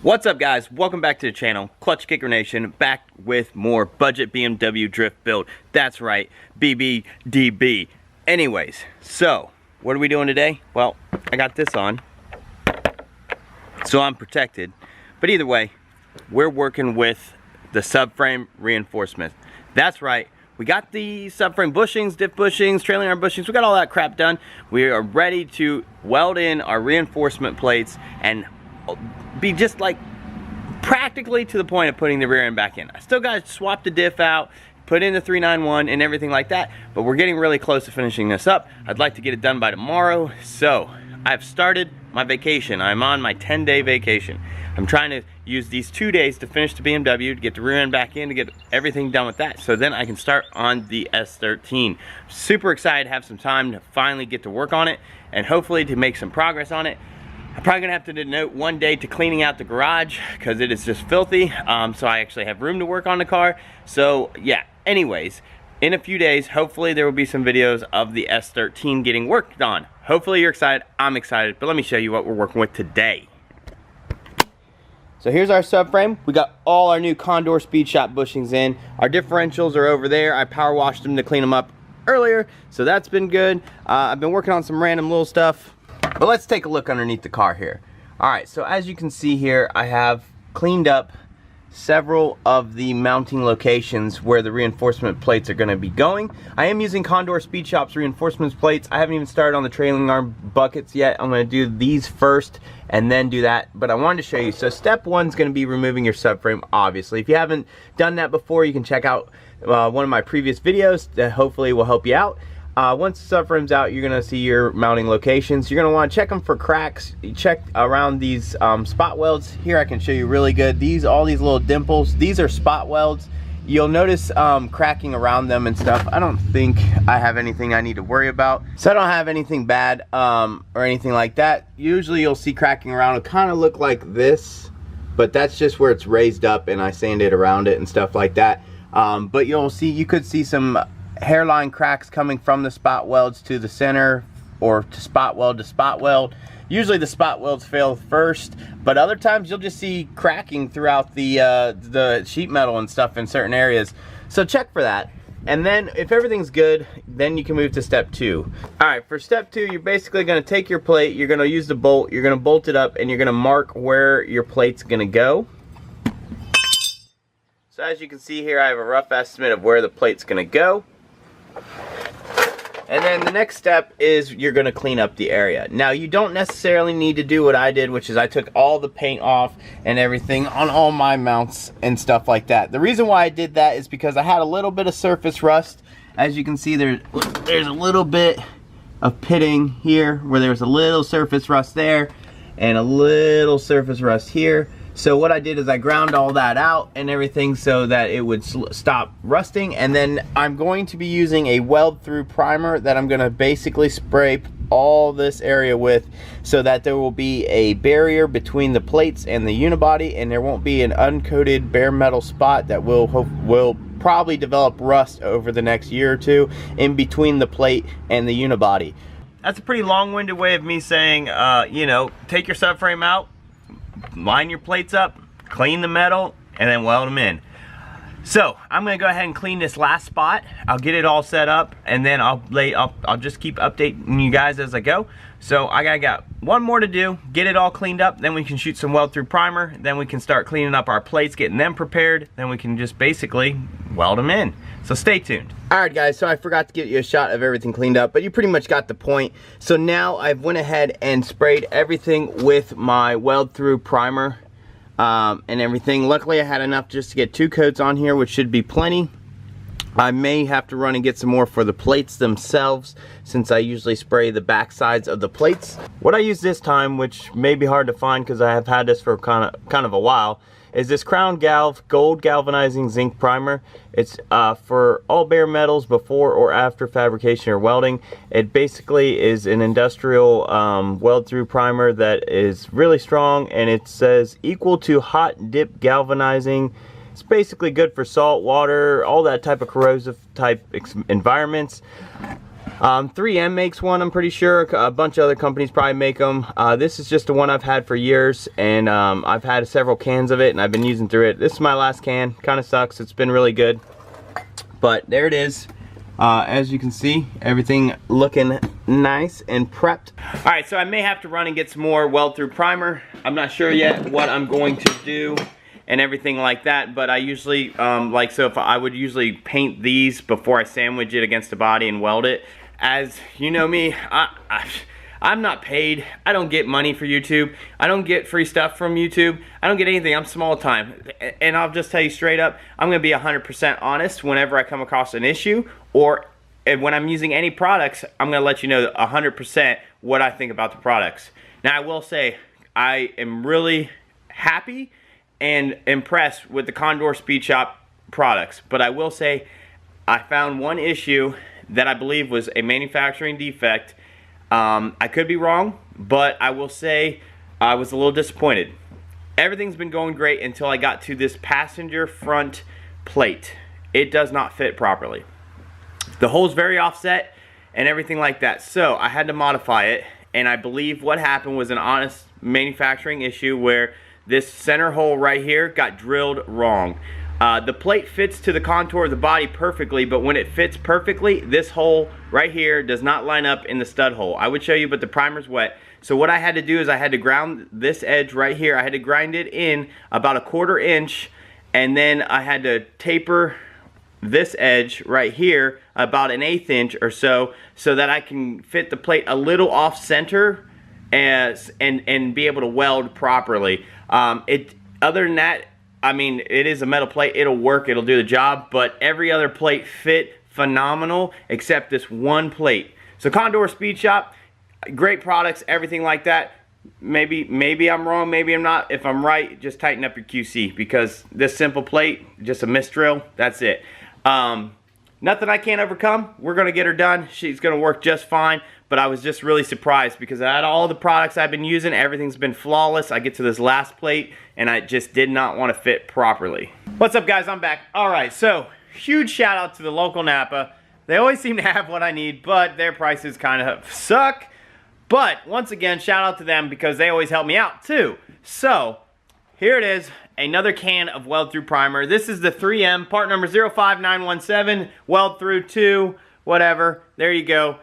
What's up, guys? Welcome back to the channel, ClutchKickerNation, back with more budget BMW drift build. That's right, BBDB. Anyways, so what are we doing today? Well, I got this on, so I'm protected. But either way, we're working with the subframe reinforcement. That's right, we got the subframe bushings, diff bushings, trailing arm bushings, we got all that crap done. We are ready to weld in our reinforcement plates and be just like practically to the point of putting the rear end back in. I still got to swap the diff out, put in the 391 and everything like that, but we're getting really close to finishing this up. I'd like to get it done by tomorrow. So I've started my vacation. I'm on my 10-day vacation. I'm trying to use these 2 days to finish the BMW, to get the rear end back in, to get everything done with that, so then I can start on the S13. Super excited to have some time to finally get to work on it and hopefully to make some progress on it. I'm probably gonna have to devote one day to cleaning out the garage because it is just filthy. So I actually have room to work on the car. So yeah, anyways, in a few days, hopefully there will be some videos of the S13 getting worked on. Hopefully you're excited, I'm excited, but let me show you what we're working with today. So here's our subframe. We got all our new Condor Speed Shop bushings in. Our differentials are over there. I power washed them to clean them up earlier, so that's been good. I've been working on some random little stuff. But let's take a look underneath the car here. Alright, so as you can see here, I have cleaned up several of the mounting locations where the reinforcement plates are going to be going. I am using Condor Speed Shop's reinforcement plates. I haven't even started on the trailing arm buckets yet. I'm going to do these first and then do that. But I wanted to show you. So step one is going to be removing your subframe, obviously. If you haven't done that before, you can check out one of my previous videos that hopefully will help you out. Once the subframe's out, you're going to see your mounting locations. You're going to want to check them for cracks. You check around these spot welds. Here I can show you really good. All these little dimples, these are spot welds. You'll notice cracking around them and stuff. I don't think I have anything I need to worry about. So I don't have anything bad or anything like that. Usually you'll see cracking around. It'll kind of look like this, but that's just where it's raised up and I sanded around it and stuff like that. But you could see some hairline cracks coming from the spot welds to the center, or to spot weld to spot weld. Usually the spot welds fail first, but other times you'll just see cracking throughout the sheet metal and stuff in certain areas. So check for that, and then if everything's good, then you can move to step two. Alright, for step two, you're basically going to take your plate, you're going to use the bolt, you're going to bolt it up, and you're going to mark where your plate's going to go. So as you can see here, I have a rough estimate of where the plate's going to go. And then the next step is you're going to clean up the area. Now you don't necessarily need to do what I did, which is I took all the paint off and everything on all my mounts and stuff like that. The reason why I did that is because I had a little bit of surface rust. As you can see, there's a little bit of pitting here where there's a little surface rust there and a little surface rust here. So what I did is I ground all that out and everything so that it would stop rusting, and then I'm going to be using a weld through primer that I'm going to basically spray all this area with, so that there will be a barrier between the plates and the unibody, and there won't be an uncoated bare metal spot that will probably develop rust over the next year or two in between the plate and the unibody. That's a pretty long-winded way of me saying, you know, take your subframe out, line your plates up, clean the metal, and then weld them in. So I'm gonna go ahead and clean this last spot. I'll get it all set up, and then I'll just keep updating you guys as I go. So I got one more to do, get it all cleaned up, then we can shoot some weld through primer, then we can start cleaning up our plates, getting them prepared, then we can just basically weld them in. So stay tuned. Alright guys, so I forgot to get you a shot of everything cleaned up, but you pretty much got the point. So now I've went ahead and sprayed everything with my weld through primer and everything. Luckily I had enough just to get 2 coats on here, which should be plenty. I may have to run and get some more for the plates themselves, since I usually spray the back sides of the plates. What I use this time, which may be hard to find because I have had this for kind of a while, is this Crown Galv Gold Galvanizing Zinc Primer. It's for all bare metals before or after fabrication or welding. It basically is an industrial weld through primer that is really strong, and it says equal to hot dip galvanizing. It's basically good for salt, water, all that type of corrosive type environments. 3M makes one, I'm pretty sure. A bunch of other companies probably make them. This is just the one I've had for years, and I've had several cans of it, and I've been using through it. This is my last can. Kind of sucks. It's been really good, but there it is. As you can see, everything looking nice and prepped. All right, so I may have to run and get some more weld through primer. I'm not sure yet what I'm going to do and everything like that, but I usually if I would usually paint these before I sandwich it against the body and weld it. As you know me, I'm not paid. I don't get money for YouTube. I don't get free stuff from YouTube. I don't get anything. I'm small time. And I'll just tell you straight up, I'm going to be 100% honest whenever I come across an issue, or when I'm using any products, I'm going to let you know 100% what I think about the products. Now, I will say, I am really happy and impressed with the Condor Speed Shop products, but I will say I found one issue that I believe was a manufacturing defect. I could be wrong, but I will say I was a little disappointed. Everything's been going great until I got to this passenger front plate. It does not fit properly. The hole's very offset and everything like that, so I had to modify it, and I believe what happened was an honest manufacturing issue where this center hole right here got drilled wrong. The plate fits to the contour of the body perfectly, but when it fits perfectly, this hole right here does not line up in the stud hole. I would show you, but the primer's wet. So what I had to do is I had to ground this edge right here. I had to grind it in about 1/4 inch, and then I had to taper this edge right here about 1/8 inch or so that I can fit the plate a little off center and be able to weld properly. Other than that, I mean, it is a metal plate. It'll work. It'll do the job. But every other plate fit phenomenal except this one plate. So Condor Speed Shop, great products, everything like that. Maybe I'm wrong. Maybe I'm not. If I'm right, just tighten up your QC, because this simple plate, just a misdrill. That's it. Nothing I can't overcome. We're going to get her done. She's going to work just fine. But I was just really surprised because out of all the products I've been using, everything's been flawless. I get to this last plate and I just did not want to fit properly. What's up, guys? I'm back. All right, so huge shout out to the local Napa. They always seem to have what I need, but their prices kind of suck. But once again, shout out to them because they always help me out too. So here it is, another can of weld through primer. This is the 3M, part number 05917, weld through 2, whatever. There you go.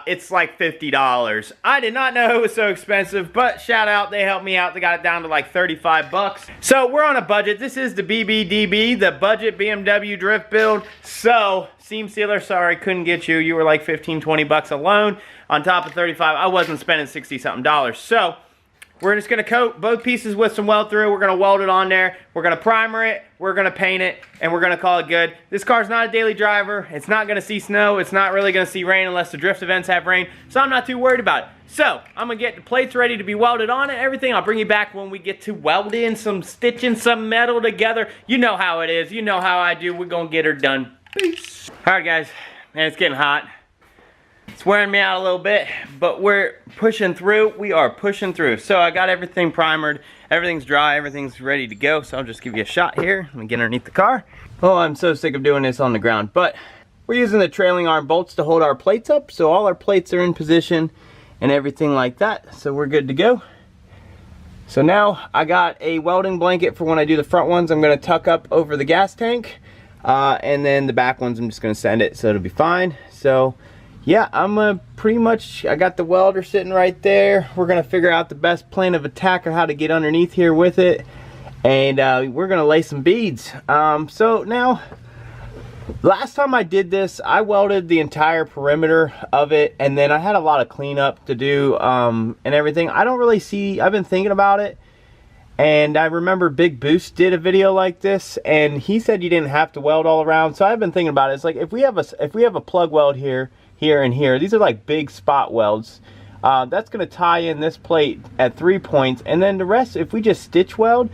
It's like $50. I did not know it was so expensive, but shout out, they helped me out. They got it down to like 35 bucks. So we're on a budget. This is the BBDB, the budget BMW drift build. So seam sealer, sorry, couldn't get you. You were like 15, 20 bucks alone on top of 35. I wasn't spending 60 something dollars. So we're just gonna coat both pieces with some weld through. We're gonna weld it on there. We're gonna primer it. We're gonna paint it, and we're gonna call it good. This car's not a daily driver. It's not gonna see snow. It's not really gonna see rain unless the drift events have rain. So I'm not too worried about it. So I'm gonna get the plates ready to be welded on and everything. I'll bring you back when we get to welding, some stitching, some metal together. You know how it is. You know how I do. We're gonna get her done. Peace. All right, guys. Man, it's getting hot. It's wearing me out a little bit, but we're pushing through. We are pushing through. So I got everything primered. Everything's dry. Everything's ready to go. So I'll just give you a shot here. Let me get underneath the car. Oh, I'm so sick of doing this on the ground. But we're using the trailing arm bolts to hold our plates up. So all our plates are in position and everything like that. So we're good to go. So now I got a welding blanket for when I do the front ones. I'm going to tuck up over the gas tank. And then the back ones, I'm just going to send it. So it'll be fine. So yeah, I'm pretty much, I got the welder sitting right there. We're going to figure out the best plan of attack or how to get underneath here with it. And we're going to lay some beads. So now, last time I did this, I welded the entire perimeter of it. And then I had a lot of cleanup to do and everything. I don't really see, I've been thinking about it. And I remember Big Boost did a video like this. And he said you didn't have to weld all around. So I've been thinking about it. It's like if we have a plug weld here, and here, these are like big spot welds. That's going to tie in this plate at 3 points, and then the rest, if we just stitch weld,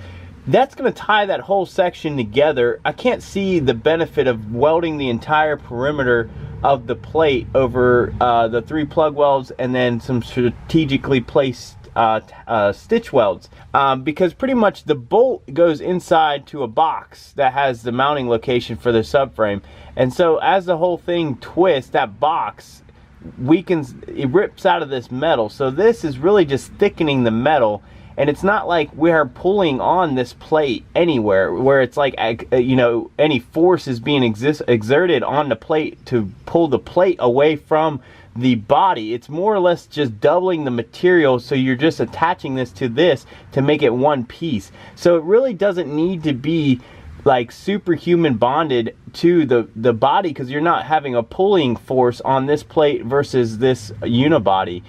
that's going to tie that whole section together. I can't see the benefit of welding the entire perimeter of the plate over the 3 plug welds and then some strategically placed stitch welds, because pretty much the bolt goes inside to a box that has the mounting location for the subframe. And so as the whole thing twists, that box weakens, it rips out of this metal. So this is really just thickening the metal, and it's not like we're pulling on this plate anywhere where it's like, you know, any force is being exerted on the plate to pull the plate away from the body. It's more or less just doubling the material, so you're just attaching this to make it one piece. So it really doesn't need to be like superhuman bonded to the body, because you're not having a pulling force on this plate versus this unibody.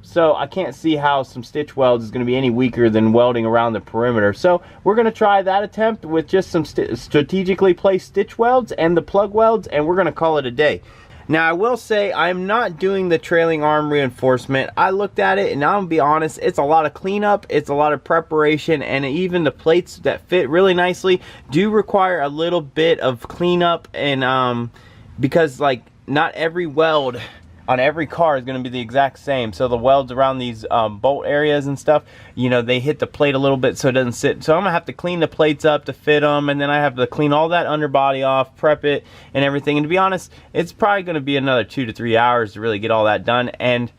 So I can't see how some stitch welds is going to be any weaker than welding around the perimeter. So we're going to try that attempt with just some strategically placed stitch welds and the plug welds, and we're going to call it a day. Now I will say I'm not doing the trailing arm reinforcement. I looked at it and I'm gonna be honest, it's a lot of cleanup, it's a lot of preparation, and even the plates that fit really nicely do require a little bit of cleanup, and because like not every weld on every car is going to be the exact same. So the welds around these bolt areas and stuff, you know, they hit the plate a little bit so it doesn't sit. So I'm gonna have to clean the plates up to fit them, and then I have to clean all that underbody off, prep it and everything. And to be honest, it's probably going to be another 2 to 3 hours to really get all that done, and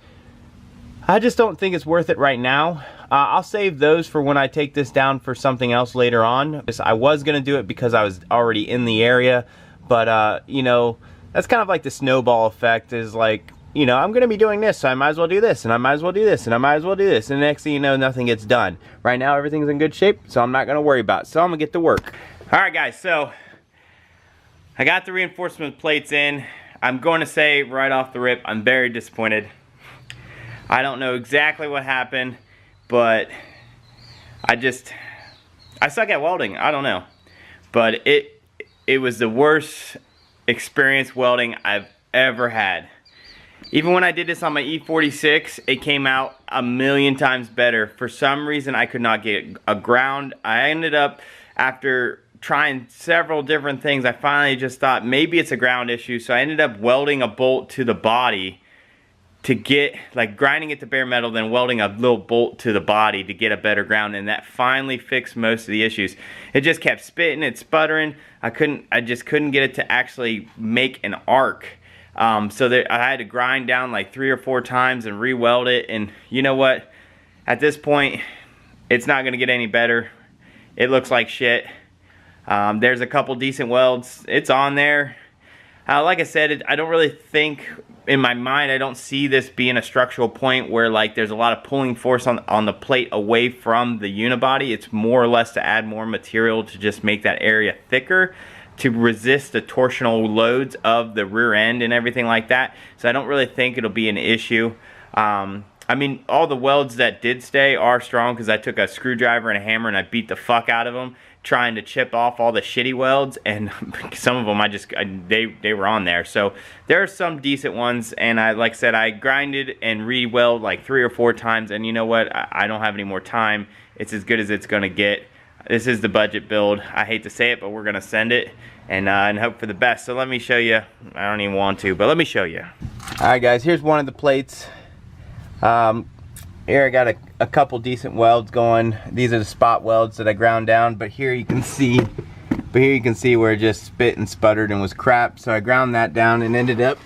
I just don't think it's worth it right now. I'll save those for when I take this down for something else later on. I was going to do it because I was already in the area, but you know, that's kind of like the snowball effect, is like, you know, I'm going to be doing this, so I might as well do this, and I might as well do this, and I might as well do this, and the next thing you know, nothing gets done. Right now, everything's in good shape, so I'm not going to worry about it. So I'm going to get to work. All right, guys, so I got the reinforcement plates in. I'm going to say right off the rip, I'm very disappointed. I don't know exactly what happened, but I suck at welding. I don't know. But it was the worst experience welding I've ever had. Even when I did this on my E46, it came out a million times better. For some reason, I could not get a ground. I ended up, after trying several different things, I finally just thought maybe it's a ground issue. So I ended up welding a bolt to the body to get, like grinding it to bare metal, then welding a little bolt to the body to get a better ground. And that finally fixed most of the issues. It just kept spitting and sputtering. I just couldn't get it to actually make an arc. So that I had to grind down like 3 or 4 times and re-weld it, and you know what? At this point, it's not going to get any better. It looks like shit. There's a couple decent welds. It's on there. Like I said, I don't really think, in my mind, I don't see this being a structural point where like there's a lot of pulling force on the plate away from the unibody. It's more or less to add more material to just make that area thicker, to resist the torsional loads of the rear end and everything like that. So I don't really think it'll be an issue. I mean, all the welds that did stay are strong, because I took a screwdriver and a hammer and I beat the fuck out of them trying to chip off all the shitty welds, and some of them they were on there. So there are some decent ones, and like I said, I grinded and re-weld like 3 or 4 times, and you know what? I don't have any more time. It's as good as it's gonna get. This is the budget build. I hate to say it, but we're gonna send it and hope for the best. So let me show you. I don't even want to, but let me show you. All right, guys. Here's one of the plates. Here I got a couple decent welds going. These are the spot welds that I ground down. But here you can see. Where it just spit and sputtered and was crap. So I ground that down and ended up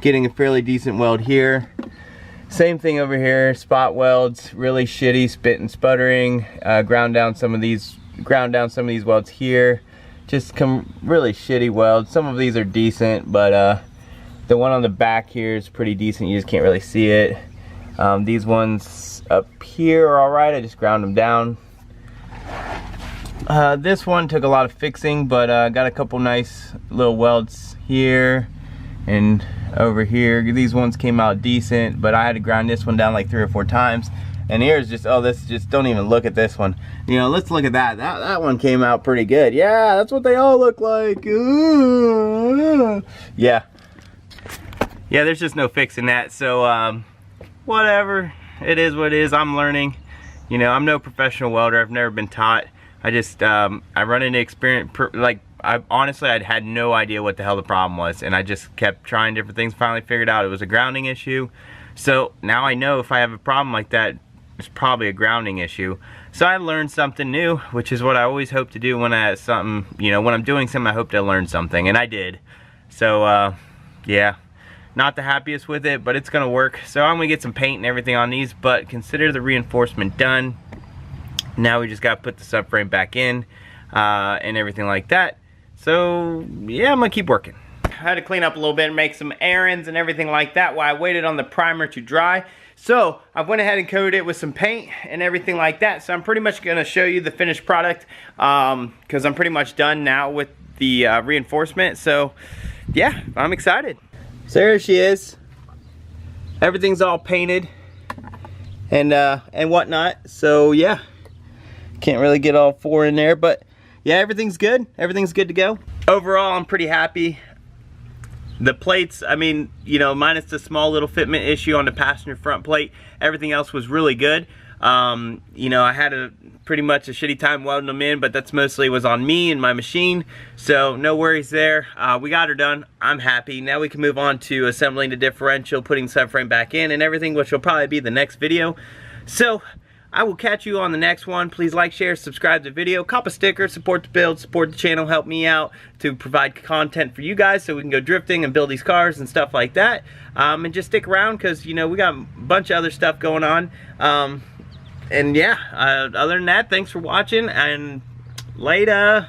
getting a fairly decent weld here. Same thing over here, spot welds, really shitty, spit and sputtering. Ground down some of these welds here. Just really shitty welds. Some of these are decent, but the one on the back here is pretty decent. You just can't really see it. These ones up here are alright. I just ground them down. This one took a lot of fixing, but got a couple nice little welds here and over here. These ones came out decent, but I had to grind this one down like 3 or 4 times. And here's just, oh, this just, don't even look at this one. You know, let's look at that. That one came out pretty good. Yeah, that's what they all look like. Ooh. Yeah. Yeah, there's just no fixing that. So, whatever. It is what it is. I'm learning. You know, I'm no professional welder. I've never been taught. I just, I run into experience, like, honestly, I had no idea what the hell the problem was, and I just kept trying different things. Finally figured out it was a grounding issue. So now I know if I have a problem like that, it's probably a grounding issue. So I learned something new, which is what I always hope to do when when I'm doing something. I hope to learn something, and I did. So yeah, Not the happiest with it, but it's gonna work. So I'm gonna get some paint and everything on these, but consider the reinforcement done. Now we just gotta put the subframe back in and everything like that. So yeah, I'm gonna keep working. I had to clean up a little bit and make some errands and everything like that while I waited on the primer to dry. So I went ahead and coated it with some paint and everything like that. So I'm pretty much gonna show you the finished product because I'm pretty much done now with the reinforcement. So yeah, I'm excited. So there she is. Everything's all painted and whatnot. So yeah, can't really get all four in there, but yeah, everything's good. Everything's good to go. Overall, I'm pretty happy. The plates, I mean, you know, minus the small little fitment issue on the passenger front plate, everything else was really good. You know, I had pretty much a shitty time welding them in, but that's mostly was on me and my machine, so no worries there. We got her done. I'm happy. Now we can move on to assembling the differential, putting subframe back in and everything, which will probably be the next video. So I will catch you on the next one. Please like, share, subscribe to the video, cop a sticker, support the build, support the channel, help me out to provide content for you guys so we can go drifting and build these cars and stuff like that. And just stick around because, you know, we got a bunch of other stuff going on. And yeah, other than that, thanks for watching and later.